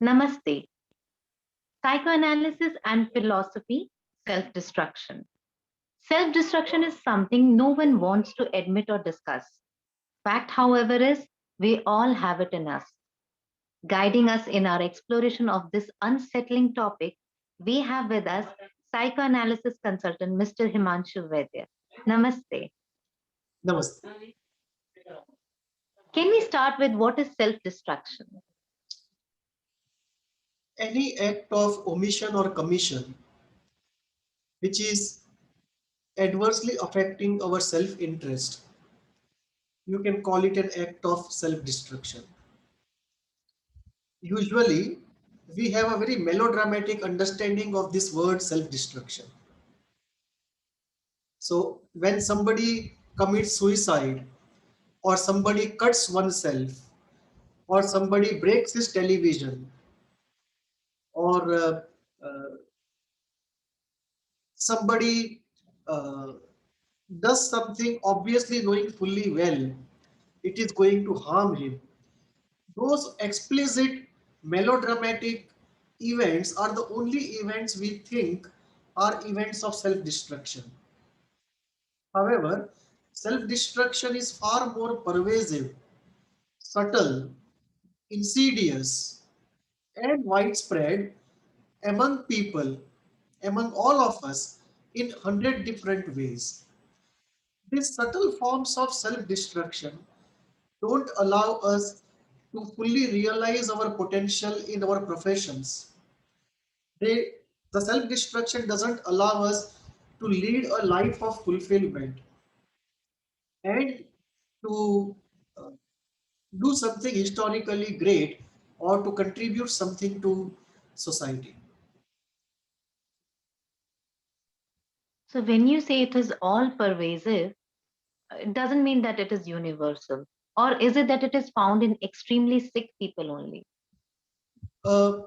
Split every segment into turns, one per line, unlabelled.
Namaste. Psychoanalysis and philosophy, self destruction. Self destruction is something no one wants to admit or discuss. Fact, however, is we all have it in us. Guiding us in our exploration of this unsettling topic, we have with us psychoanalysis consultant Mr. Himanshu Vaidya. Namaste.
Namaste.
Can we start with what is self destruction?
Any act of omission or commission which is adversely affecting our self-interest, you can call it an act of self-destruction. Usually, we have a very melodramatic understanding of this word self-destruction. So, when somebody commits suicide, or somebody cuts oneself, or somebody breaks his television, or somebody uh, does something obviously knowing fully well it is going to harm him. Those explicit melodramatic events are the only events we think are events of self-destruction. However, self-destruction is far more pervasive, subtle, insidious, and widespread among people, among all of us, in 100 different ways. These subtle forms of self-destruction don't allow us to fully realize our potential in our professions. They, the self-destruction doesn't allow us to lead a life of fulfillment and to uh, do something historically great or to contribute something to society.
So, when you say it is all pervasive, it doesn't mean that it is universal. Or is it that it is found in extremely sick people only?
Uh,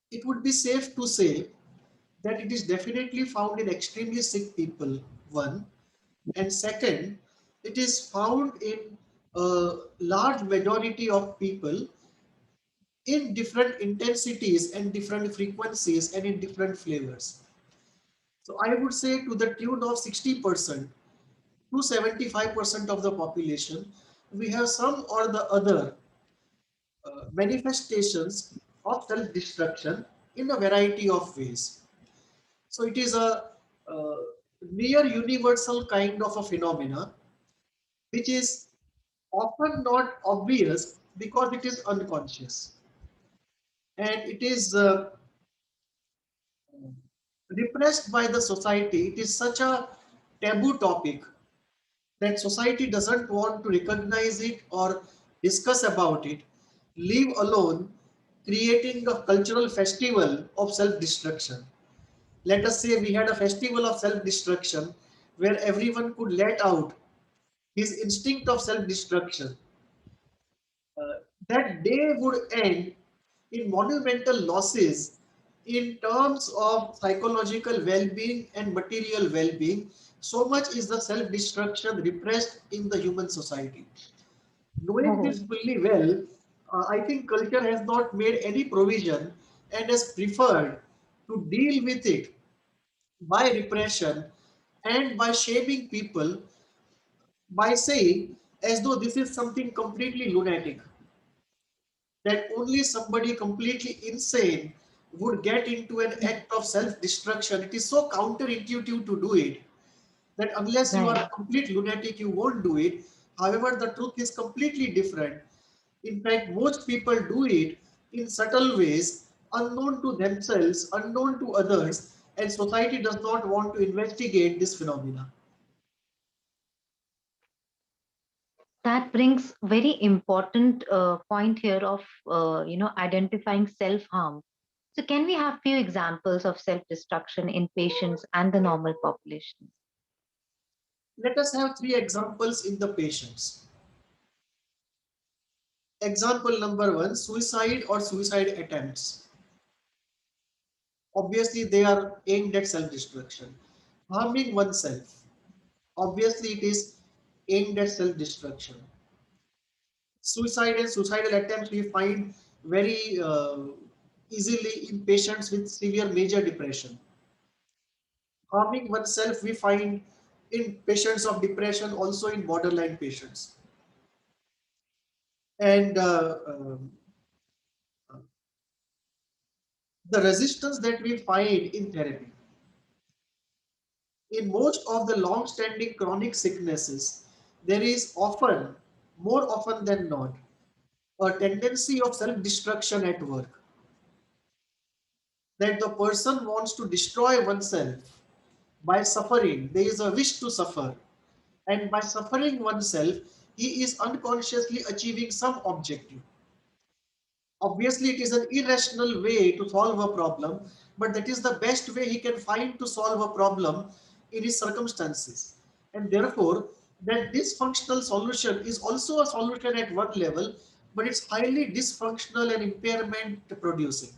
it would be safe to say that it is definitely found in extremely sick people, one, and second, it is found in a large majority of people in different intensities and different frequencies and in different flavors. So I would say to the tune of 60% to 75% of the population, we have some or the other manifestations of self-destruction in a variety of ways. So it is a uh, near universal kind of a phenomena which is often not obvious because it is unconscious and it is repressed by the society. It is such a taboo topic that society doesn't want to recognize it or discuss about it, leave alone creating a cultural festival of self-destruction. Let us say we had a festival of self-destruction where everyone could let out his instinct of self-destruction. uh, that day would end in monumental losses in terms of psychological well-being and material well-being. So much is the self-destruction repressed in the human society. Knowing this
Oh,
fully well, I think culture has not made any provision and has preferred to deal with it by repression and by shaming people by saying as though this is something completely lunatic, that only somebody completely insane would get into an act of self-destruction. It is so counterintuitive to do it that unless you are
right.
a complete lunatic, you won't do it. However, the truth is completely different. In fact, most people do it in subtle ways, unknown to themselves, unknown to others, and society does not want to investigate this phenomena.
That brings very important point here of identifying self harm. So, can we have few examples of self destruction in patients and the normal population?
Let us have three examples in the patients. Example number one, suicide or suicide attempts. Obviously, they are aimed at self-destruction. Harming oneself. Obviously, it is aimed at self-destruction. Suicide and suicidal attempts we find very easily in patients with severe major depression. Harming oneself we find in patients of depression, also in borderline patients. And the resistance that we find in therapy. In most of the long-standing chronic sicknesses, there is often, more often than not, a tendency of self-destruction at work, that the person wants to destroy oneself by suffering. There is a wish to suffer, and by suffering oneself, he is unconsciously achieving some objective. Obviously, it is an irrational way to solve a problem, but that is the best way he can find to solve a problem in his circumstances. And therefore, that dysfunctional solution is also a solution at one level, but it's highly dysfunctional and impairment producing.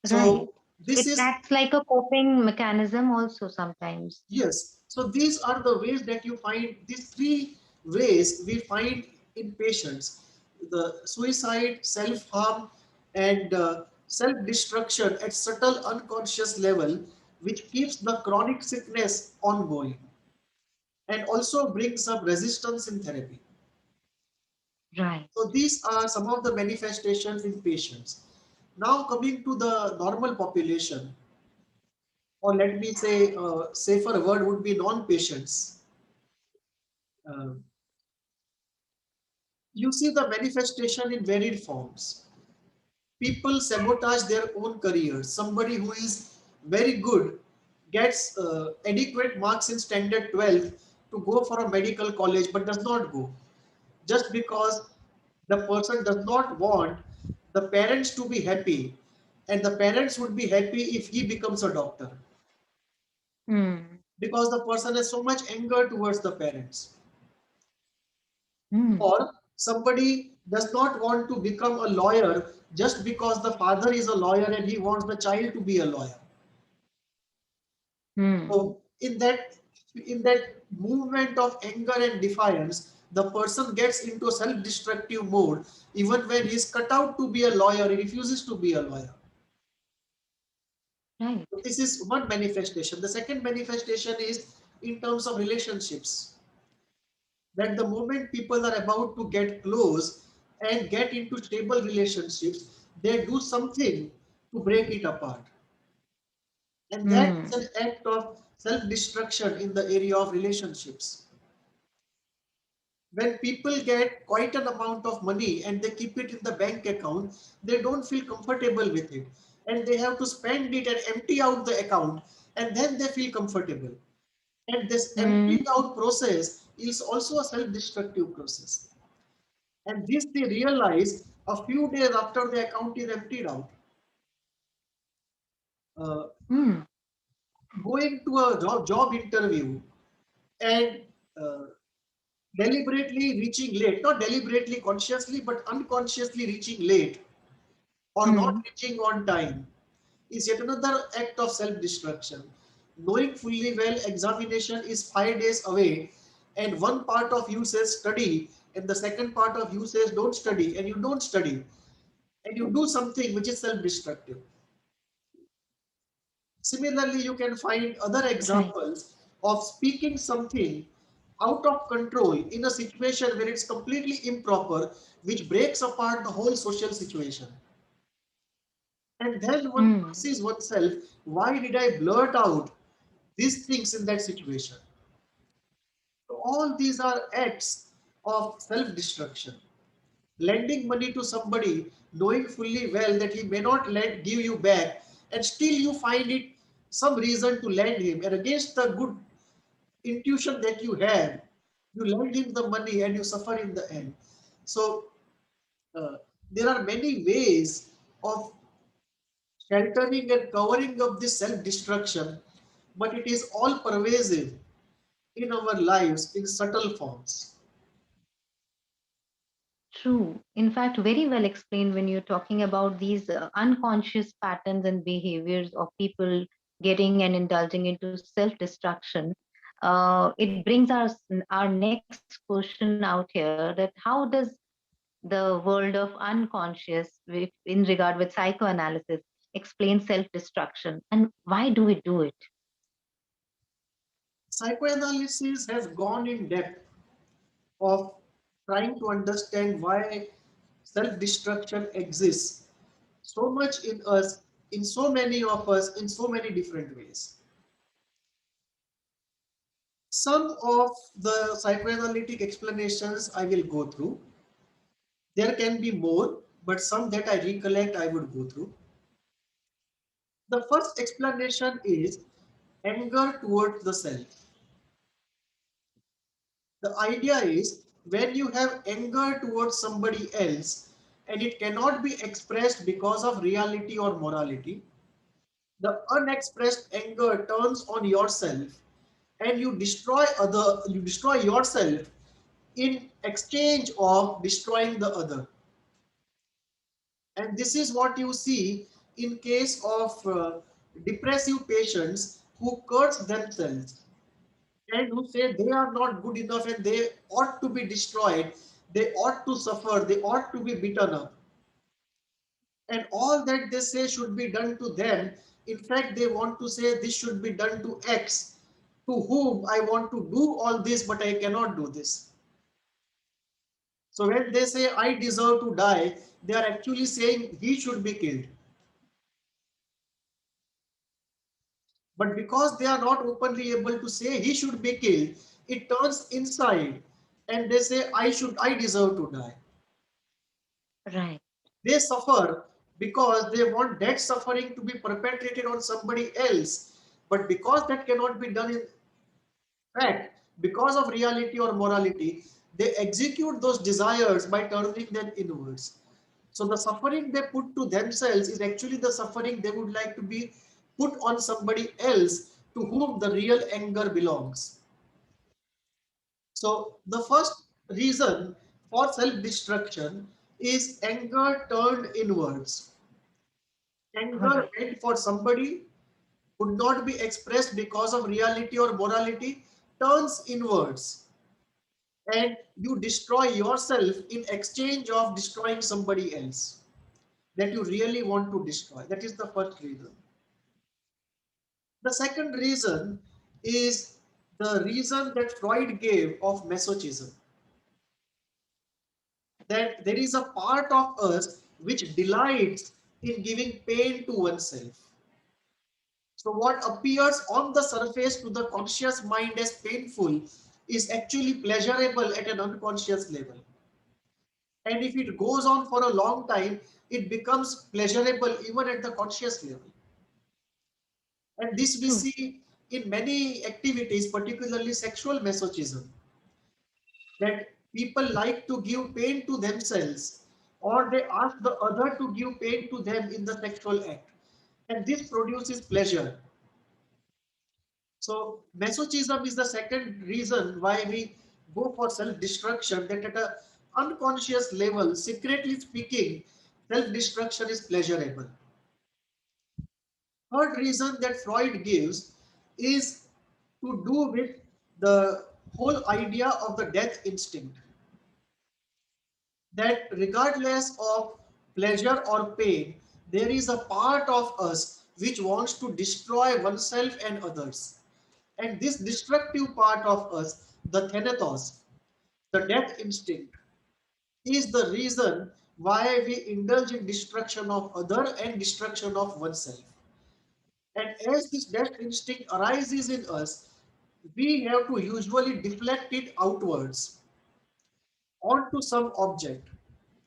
Right.
So this
It
is,
acts like a coping mechanism also sometimes.
yes. So these are the ways that you find, these three ways we find in patients: the suicide, self-harm, and self-destruction at subtle unconscious level, which keeps the chronic sickness ongoing and also brings up resistance in therapy.
Right.
So these are some of the manifestations in patients. Now coming to the normal population, or let me say, safer word would be non-patients. Uh, you see the manifestation in varied forms. People sabotage their own careers. Somebody who is very good gets adequate marks in standard 12 to go for a medical college but does not go, just because the person does not want the parents to be happy, and the parents would be happy if he becomes a doctor,
Hmm.
because the person has so much anger towards the parents.
Hmm.
Or somebody does not want to become a lawyer just because the father is a lawyer and he wants the child to be a lawyer.
Hmm.
So in that movement of anger and defiance, the person gets into a self-destructive mode. Even when he's cut out to be a lawyer, he refuses to be a lawyer.
Right.
So this is one manifestation. The second manifestation is in terms of relationships, that the moment people are about to get close and get into stable relationships, they do something to break it apart. And that is
Hmm.
an act of self-destruction in the area of relationships. When people get quite an amount of money and they keep it in the bank account, they don't feel comfortable with it. And they have to spend it and empty out the account, and then they feel comfortable. And this
Hmm.
emptying out process is also a self-destructive process. And this they realize a few days after the account is emptied out. Uh,
Hmm.
Going to a job interview and uh, deliberately reaching late, not deliberately consciously, but unconsciously reaching late or not
Hmm.
reaching on time, is yet another act of self-destruction. Knowing fully well examination is 5 days away, and one part of you says study, and the second part of you says don't study, and you don't study, and you do something which is self-destructive. Similarly, you can find other
Right.
examples of speaking something out of control in a situation where it's completely improper, which breaks apart the whole social situation. And then one
Hmm.
asks oneself, why did I blurt out these things in that situation? So all these are acts of self-destruction. Lending money to somebody, knowing fully well that he may not give you back, and still you find it some reason to lend him, and against the good intuition that you have, you lend him the money and you suffer in the end. So uh, there are many ways of sheltering and covering up this self-destruction, but it is all pervasive in our lives in subtle forms.
True. In fact, very well explained when you're talking about these unconscious patterns and behaviors of people getting and indulging into self destruction. it brings our next question out here, that how does the world of unconscious in regard with psychoanalysis explain self-destruction, and why do we do it?
Psychoanalysis has gone in depth of trying to understand why self-destruction exists so much in us, in so many of us, in so many different ways. Some of the psychoanalytic explanations I will go through. There can be more, but some that I recollect I would go through. The first explanation is anger towards the self. The idea is when you have anger towards somebody else and it cannot be expressed because of reality or morality, the unexpressed anger turns on yourself and you destroy yourself in exchange of destroying the other. And this is what you see in case of depressive patients who curse themselves and who say they are not good enough and they ought to be destroyed, they ought to suffer, they ought to be beaten up. And all that they say should be done to them. In fact, they want to say this should be done to X, to whom I want to do all this, but I cannot do this. So when they say I deserve to die, they are actually saying he should be killed. But because they are not openly able to say he should be killed, it turns inside and they say I deserve to die.
Right.
They suffer because they want that suffering to be perpetrated on somebody else. But because that cannot be done in fact, because of reality or morality, they execute those desires by turning them inwards. So the suffering they put to themselves is actually the suffering they would like to be put on somebody else to whom the real anger belongs. So the first reason for self-destruction is anger turned inwards.
All
Anger
right.
meant for somebody could not be expressed because of reality or morality turns inwards and you destroy yourself in exchange of destroying somebody else that you really want to destroy. That is the first reason. The second reason is the reason that Freud gave of masochism, that there is a part of us which delights in giving pain to oneself. So what appears on the surface to the conscious mind as painful is actually pleasurable at an unconscious level. And if it goes on for a long time, it becomes pleasurable even at the conscious level. And this we
True.
see in many activities, particularly sexual masochism, that people like to give pain to themselves or they ask the other to give pain to them in the sexual act. And this produces pleasure. So masochism is the second reason why we go for self-destruction, that at an unconscious level, secretly speaking, self-destruction is pleasurable. Third reason that Freud gives is to do with the whole idea of the death instinct. That regardless of pleasure or pain, there is a part of us which wants to destroy oneself and others. And this destructive part of us, the thanatos, the death instinct, is the reason why we indulge in destruction of other and destruction of oneself. And as this death instinct arises in us, we have to usually deflect it outwards onto some object,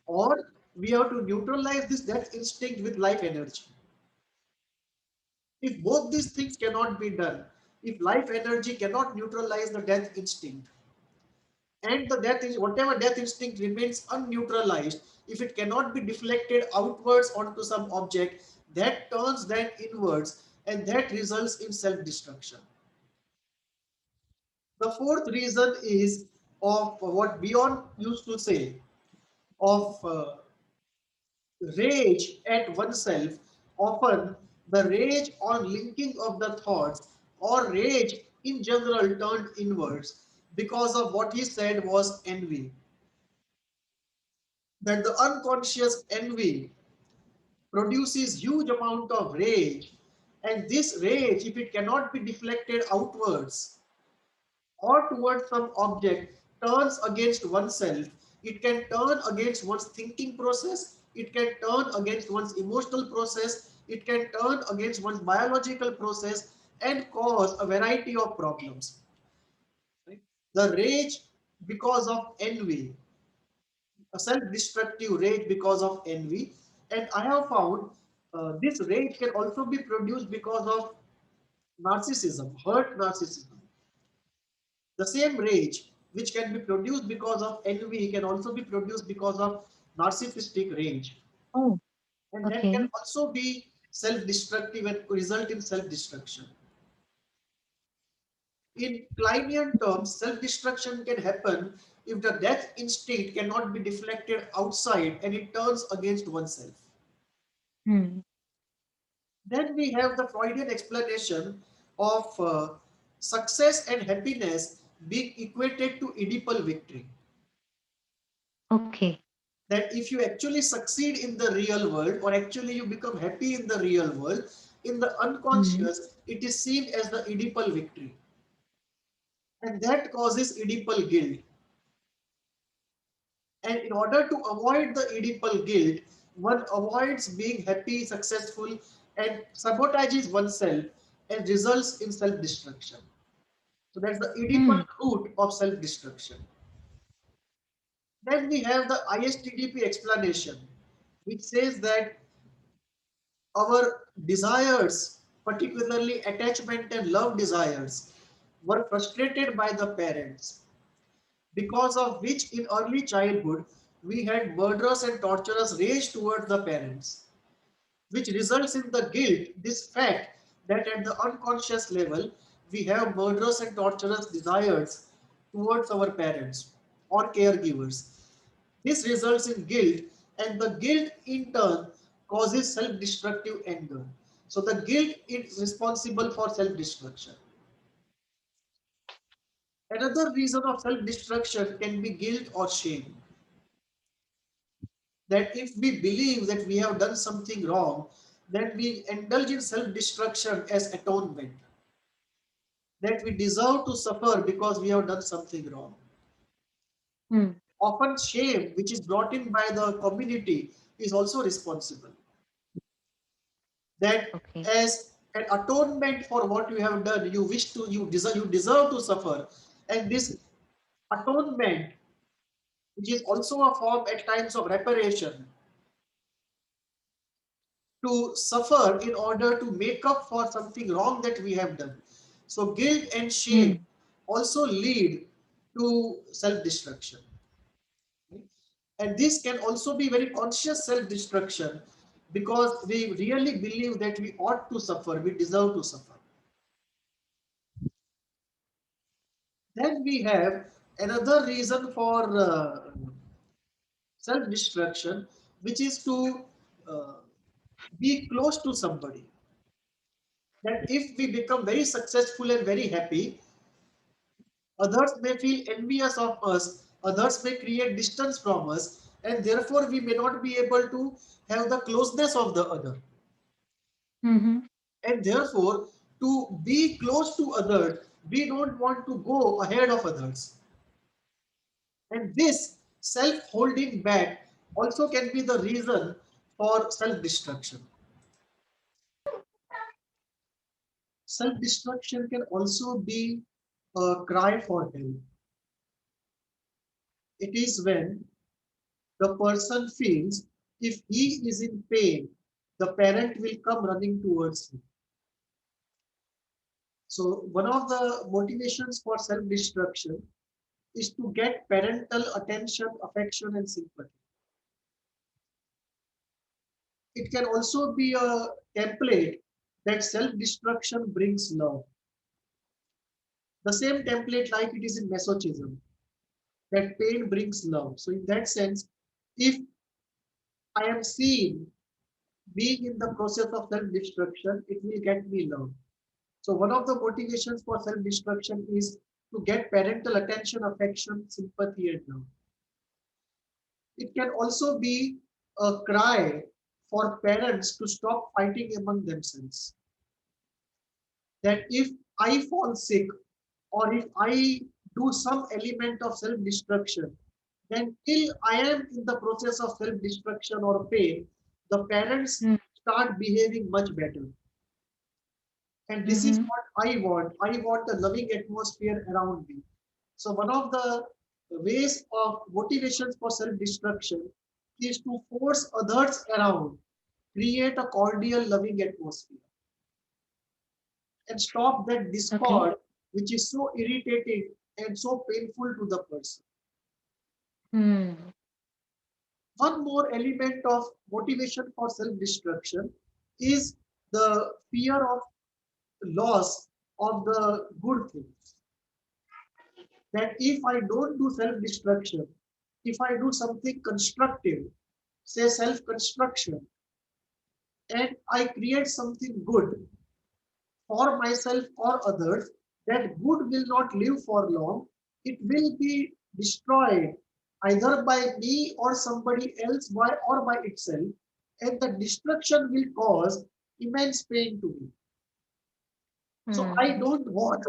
or we have to neutralize this death instinct with life energy. If both these things cannot be done, if life energy cannot neutralize the death instinct, and the death is whatever death instinct remains unneutralized, if it cannot be deflected outwards onto some object, that turns then inwards and that results in self-destruction. The fourth reason is of what Bjorn used to say of rage at oneself, often the rage on linking of the thoughts or rage in general turned inwards because of what he said was envy. That the unconscious envy produces huge amount of rage, and this rage, if it cannot be deflected outwards or towards some object, turns against oneself. It can turn against one's thinking process, it can turn against one's emotional process, it can turn against one's biological process and cause a variety of problems. Right? The rage because of envy, a self-destructive rage because of envy. And I have found this rage can also be produced because of narcissism, hurt narcissism. The same rage which can be produced because of envy can also be produced because of narcissistic rage.
Oh,
And that can
okay.
also be self-destructive and result in self-destruction. In Kleinian terms, self-destruction can happen if the death instinct cannot be deflected outside and it turns against oneself.
Hmm.
Then we have the Freudian explanation of success and happiness being equated to Oedipal victory.
Okay.
That if you actually succeed in the real world or actually you become happy in the real world, in the
Hmm.
unconscious, it is seen as the Oedipal victory. And that causes Oedipal guilt. And in order to avoid the Oedipal guilt, one avoids being happy, successful, and sabotages oneself and results in self-destruction. So that's the
Hmm.
Oedipal root of self-destruction. Then we have the ISTDP explanation, which says that our desires, particularly attachment and love desires, were frustrated by the parents, because of which in early childhood we had murderous and torturous rage towards the parents, which results in the guilt, this fact that at the unconscious level we have murderous and torturous desires towards our parents or caregivers. This results in guilt, and the guilt in turn causes self-destructive anger. So the guilt is responsible for self-destruction. Another reason of self-destruction can be guilt or shame. That if we believe that we have done something wrong, then we indulge in self-destruction as atonement. That we deserve to suffer because we have done something wrong.
Hmm.
Often shame, which is brought in by the community, is also responsible. That
Okay.
as an atonement for what you have done, you deserve to suffer. And this atonement, which is also a form at times of reparation, to suffer in order to make up for something wrong that we have done. So guilt and shame
Hmm.
also lead to self-destruction. And this can also be very conscious self-destruction because we really believe that we ought to suffer, we deserve to suffer. Then we have another reason for self-destruction, which is to uh, be close to somebody. That if we become very successful and very happy, others may feel envious of us, others may create distance from us, and therefore we may not be able to have the closeness of the other.
Mm-hmm.
And therefore, to be close to others, we don't want to go ahead of others. And this self holding back also can be the reason for self destruction. Self destruction can also be a cry for help. It is when the person feels if he is in pain, the parent will come running towards him. So, one of the motivations for self destruction is to get parental attention, affection, and sympathy. It can also be a template that self destruction brings love. The same template like it is in masochism, that pain brings love. So, in that sense, if I am seen being in the process of self destruction, it will get me love. So one of the motivations for self-destruction is to get parental attention, affection, sympathy, and love. It can also be a cry for parents to stop fighting among themselves. That if I fall sick or if I do some element of self-destruction, then till I am in the process of self-destruction or pain, the parents
Mm.
start behaving much better. And this is
Mhm.
what I want. I want a loving atmosphere around me. So one of the ways of motivations for self-destruction is to force others around, create a cordial, loving atmosphere, and stop that
Okay.
discord, which is so irritating and so painful to the person.
Hmm.
One more element of motivation for self-destruction is the fear of loss of the good things. That if I don't do self-destruction, if I do something constructive, say self-construction, and I create something good for myself or others, that good will not live for long. It will be destroyed either by me or somebody else by or by itself, and the destruction will cause immense pain to me. So
Hmm.
I don't want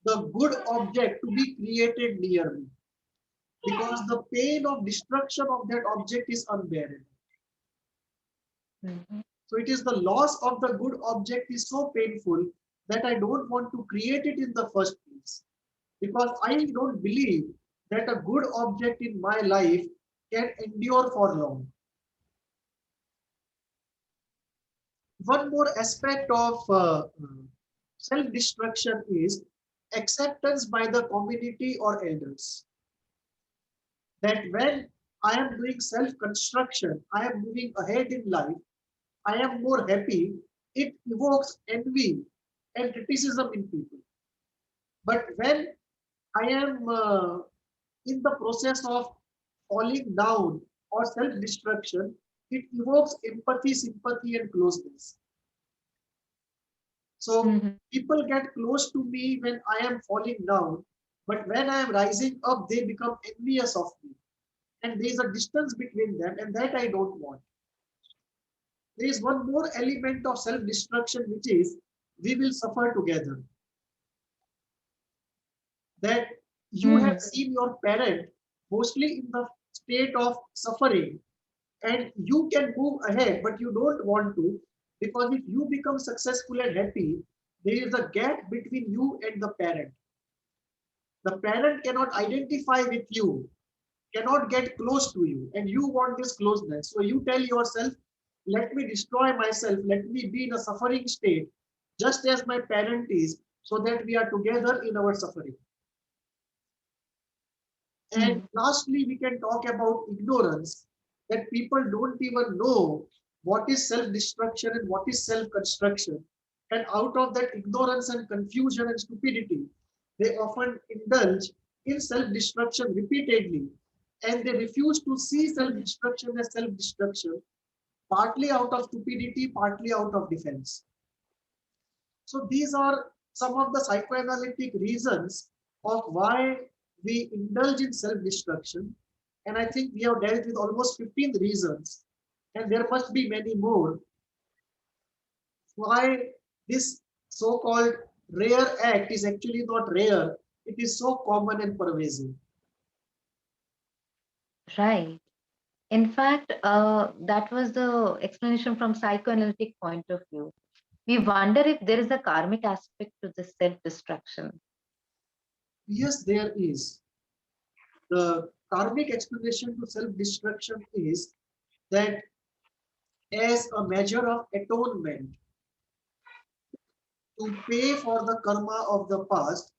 the good object to be created near me because the pain of destruction of that object is unbearable.
Mhm.
So it is the loss of the good object is so painful that I don't want to create it in the first place because I don't believe that a good object in my life can endure for long. One more aspect of self-destruction is acceptance by the community or elders. That when I am doing self-construction, I am moving ahead in life, I am more happy, it evokes envy and criticism in people. But when I am in the process of falling down or self-destruction, it evokes empathy, sympathy, and closeness. So
Mhm.
people get close to me when I am falling down, but when I am rising up, they become envious of me. And there is a distance between them, and that I don't want. There is one more element of self-destruction, which is we will suffer together. That you have
Hmm.
seen your parent mostly in the state of suffering, and you can move ahead, but you don't want to because if you become successful and happy, there is a gap between you and the parent. The parent cannot identify with you, cannot get close to you, and you want this closeness. So you tell yourself, let me destroy myself, let me be in a suffering state, just as my parent is, so that we are together in our suffering. And
Hmm.
lastly, we can talk about ignorance, that people don't even know what is self destruction and what is self construction. And out of that ignorance and confusion and stupidity, they often indulge in self destruction repeatedly. And they refuse to see self destruction as self destruction, partly out of stupidity, partly out of defense. So these are some of the psychoanalytic reasons of why we indulge in self-destruction. And I think we have dealt with almost 15 reasons, and there must be many more why this so-called rare act is actually not rare. It is so common and pervasive.
Right. In fact, that was the explanation from psychoanalytic point of view. We wonder if there is a karmic aspect to this self-destruction.
Yes, there is. The karmic explanation to self-destruction is that as a measure of atonement, to pay for the karma of the past,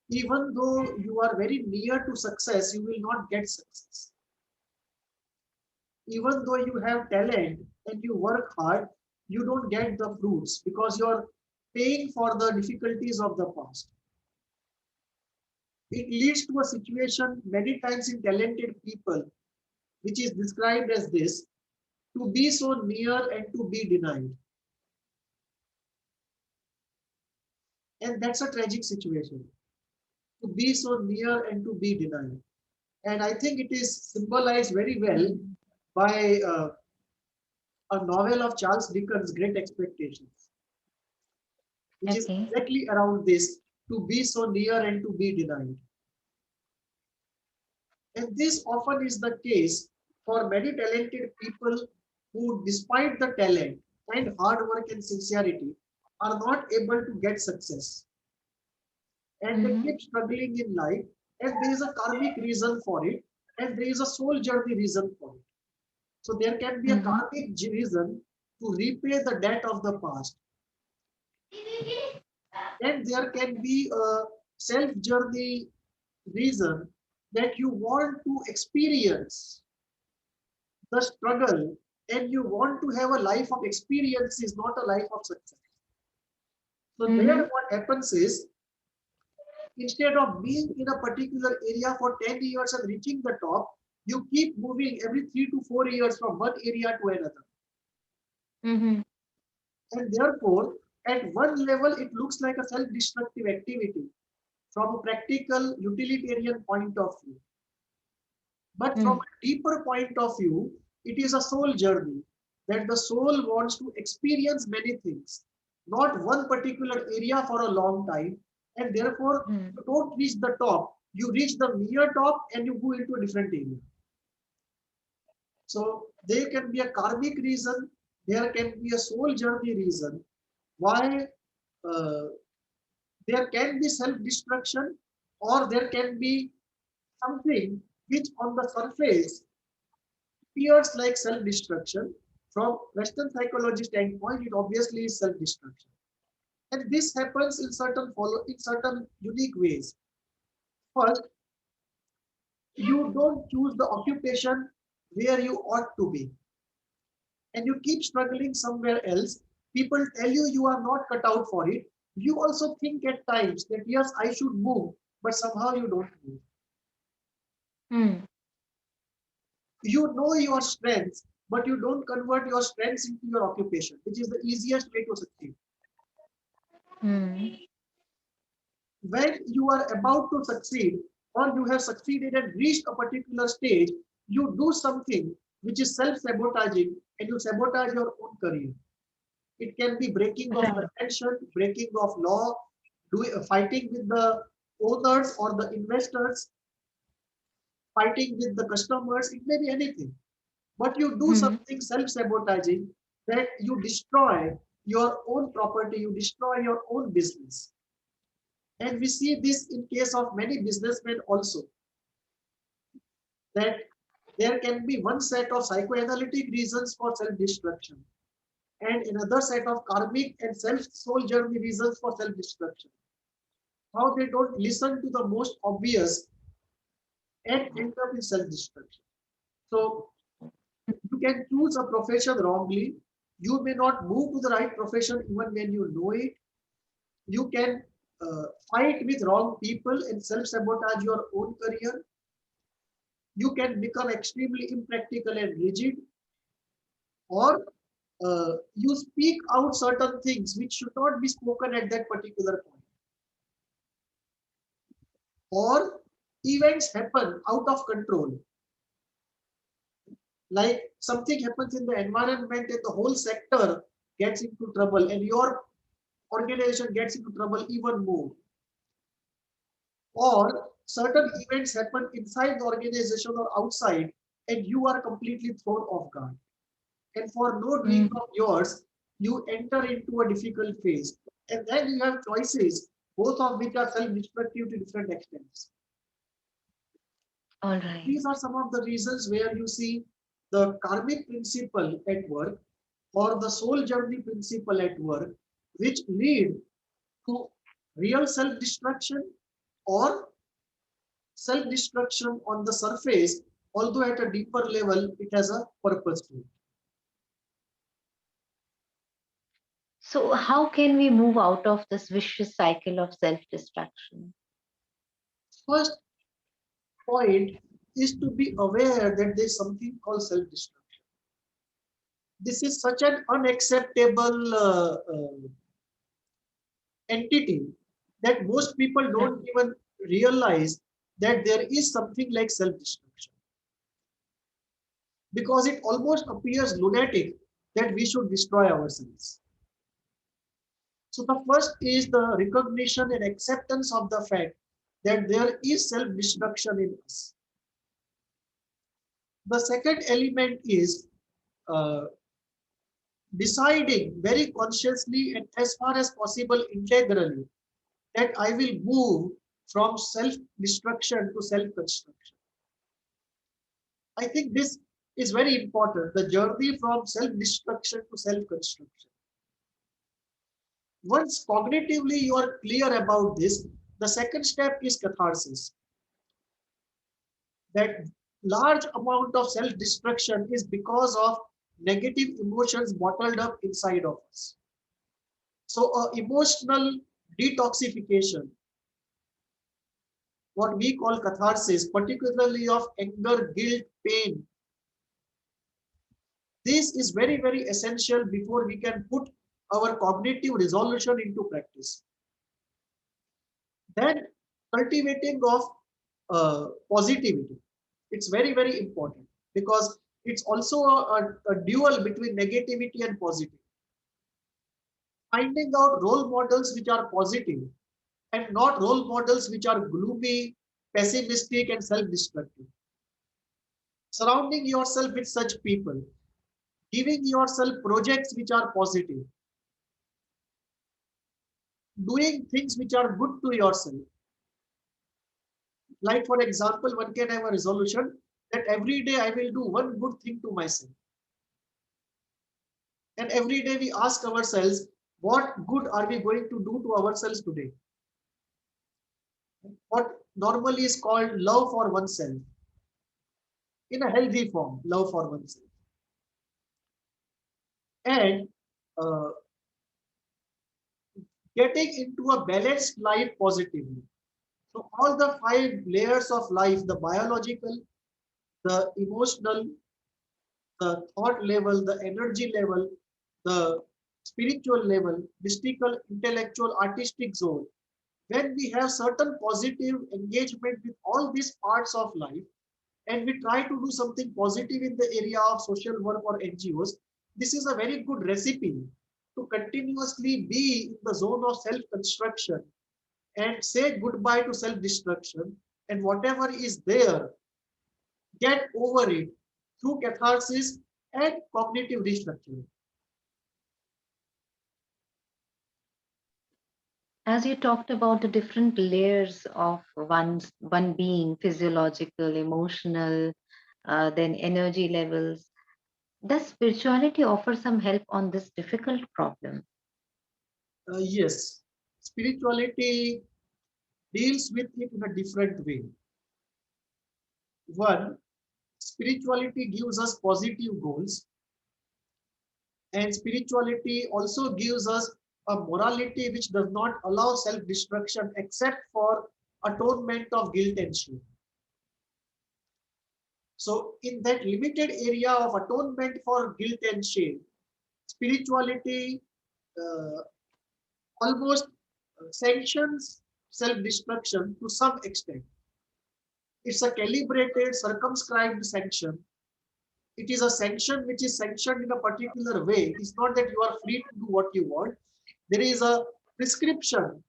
even though you are very near to success, you will not get success. Even though you have talent and you work hard, you don't get the fruits because you're paying for the difficulties of the past. It leads to a situation many times in talented people, which is described as this: to be so near and to be denied. And that's a tragic situation, to be so near and to be denied. And I think it is symbolized very well by a novel of Charles Dickens, Great Expectations, which is
Okay.
exactly around this, to be so near and to be denied. And this often is the case for many talented people who, despite the talent and hard work and sincerity, are not able to get success. And they
Mm-hmm.
keep struggling in life, and there is a karmic reason for it, and there is a soul journey reason for it. So there can be a
Mm-hmm.
karmic reason to repay the debt of the past, and there can be a self journey reason that you want to experience the struggle and you want to have a life of experiences, not a life of success. So there
Mm-hmm.
what happens is, instead of being in a particular area for 10 years and reaching the top, you keep moving every 3 to 4 years from one area to another.
Mm-hmm.
And therefore, at one level, it looks like a self-destructive activity from a practical utilitarian point of view. But from a deeper point of view, it is a soul journey, that the soul wants to experience many things, not one particular area for a long time. And therefore,
Mm-hmm.
you don't reach the top, you reach the near top and you go into a different area. So there can be a karmic reason, there can be a soul journey reason why uh, there can be self-destruction, or there can be something which on the surface appears like self-destruction. From Western psychology standpoint, it obviously is self-destruction. And this happens in certain unique ways. First, you don't choose the occupation where you ought to be, and you keep struggling somewhere else. People tell you you are not cut out for it. You also think at times that yes, I should move, but somehow you don't move.
Mm-hmm.
You know your strengths, but you don't convert your strengths into your occupation, which is the easiest way to succeed.
Mm-hmm.
When you are about to succeed, or you have succeeded and reached a particular stage, you do something which is self-sabotaging, and you sabotage your own career. It can be breaking of
Right.
convention, breaking of law, fighting with the owners or the investors, fighting with the customers. It may be anything. But you do
Mm-hmm.
something self-sabotaging, that you destroy your own property, you destroy your own business. And we see this in case of many businessmen also, that there can be one set of psychoanalytic reasons for self-destruction and another set of karmic and self-soul journey reasons for self-destruction. How they don't listen to the most obvious and end up in self-destruction. So you can choose a profession wrongly. You may not move to the right profession even when you know it. You can fight with wrong people and self-sabotage your own career. You can become extremely impractical and rigid, or you speak out certain things which should not be spoken at that particular point, or events happen out of control, like something happens in the environment and the whole sector gets into trouble and your organization gets into trouble even more, or certain events happen inside the organization or outside and you are completely thrown off guard, and for no doing
Mm-hmm.
of yours, you enter into a difficult phase. And then you have choices, both of which are self-destructive to different extents.
All right.
These are some of the reasons where you see the karmic principle at work or the soul journey principle at work, which lead to real self-destruction or self-destruction on the surface, although at a deeper level, it has a purpose to it.
So, how can we move out of this vicious cycle of self destruction?
First point is to be aware that there is something called self-destruction. This is such an unacceptable entity that most people don't even realize that there is something like self-destruction, because it almost appears lunatic that we should destroy ourselves. So the first is the recognition and acceptance of the fact that there is self-destruction in us. The second element is uh, deciding very consciously and as far as possible integrally that I will move from self-destruction to self-construction. I think this is very important, the journey from self-destruction to self-construction. Once cognitively you are clear about this, the second step is catharsis. That large amount of self-destruction is because of negative emotions bottled up inside of us. So emotional detoxification, what we call catharsis, particularly of anger, guilt, pain, this is very, very essential before we can put our cognitive resolution into practice. Then cultivating of positivity. It's very, very important because it's also a dual between negativity and positivity. Finding out role models which are positive and not role models which are gloomy, pessimistic, and self-destructive. Surrounding yourself with such people, giving yourself projects which are positive, doing things which are good to yourself. Like, for example, one can have a resolution that every day I will do one good thing to myself. And every day we ask ourselves, what good are we going to do to ourselves today? What normally is called love for oneself, in a healthy form, love for oneself. And uh, getting into a balanced life positively. So all the 5 layers of life, the biological, the emotional, the thought level, the energy level, the spiritual level, mystical, intellectual, artistic zone, when we have certain positive engagement with all these parts of life, and we try to do something positive in the area of social work or NGOs, this is a very good recipe to continuously be in the zone of self-construction and say goodbye to self-destruction, and whatever is there, get over it through catharsis and cognitive restructuring.
As you talked about the different layers of one being, physiological, emotional, then energy levels, does spirituality offer some help on this difficult problem?
Yes, spirituality deals with it in a different way. One, spirituality gives us positive goals, and spirituality also gives us a morality which does not allow self-destruction except for atonement of guilt and shame. So in that limited area of atonement for guilt and shame, spirituality uh, almost sanctions self-destruction to some extent. It's a calibrated, circumscribed sanction. It is a sanction which is sanctioned in a particular way. It's not that you are free to do what you want. There is a prescription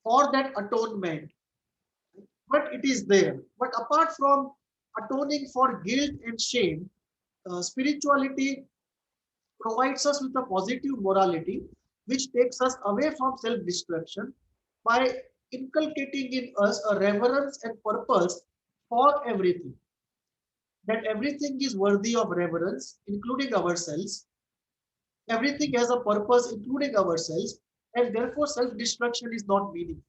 for that atonement, but it is there. But apart from atoning for guilt and shame, spirituality provides us with a positive morality which takes us away from self-destruction by inculcating in us a reverence and purpose for everything. That everything is worthy of reverence, including ourselves. Everything has a purpose, including ourselves, and therefore self-destruction is not meaningful.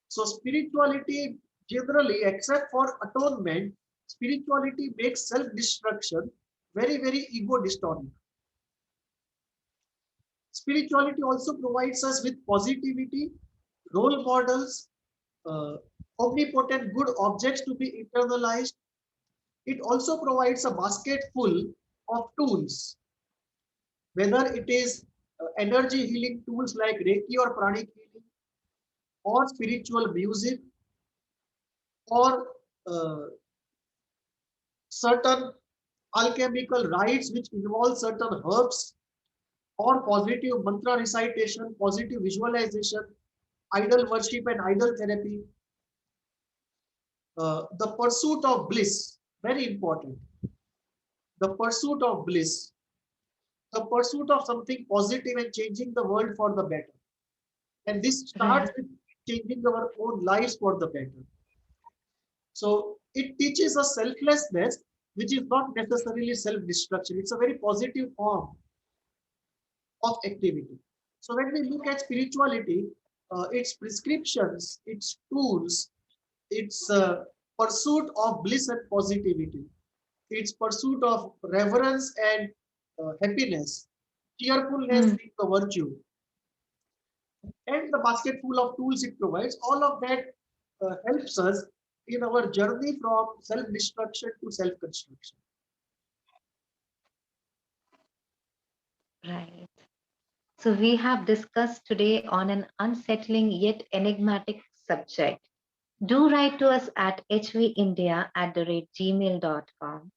So spirituality generally, except for atonement, spirituality makes self-destruction very, very ego dystonic. Spirituality also provides us with positivity, role models, uh, omnipotent good objects to be internalized. It also provides a basket full of tools, whether it is energy healing tools like Reiki or pranic healing, or spiritual music, or certain alchemical rites which involve certain herbs, or positive mantra recitation, positive visualization, idol worship and idol therapy. The pursuit of bliss, very important. The pursuit of bliss, the pursuit of something positive and changing the world for the better. And this starts
Right.
with changing our own lives for the better. So it teaches us selflessness, which is not necessarily self-destruction. It's a very positive form of activity. So when we look at spirituality, its prescriptions, its tools, its pursuit of bliss and positivity, its pursuit of reverence and happiness, cheerfulness
Hmm.
being the virtue, and the basket full of tools it provides, all of that helps us in our journey from self-destruction to self-construction.
Right. So we have discussed today on an unsettling yet enigmatic subject. Do write to us at hvindia@gmail.com.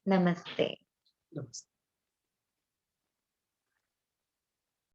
Namaste.
Namaste.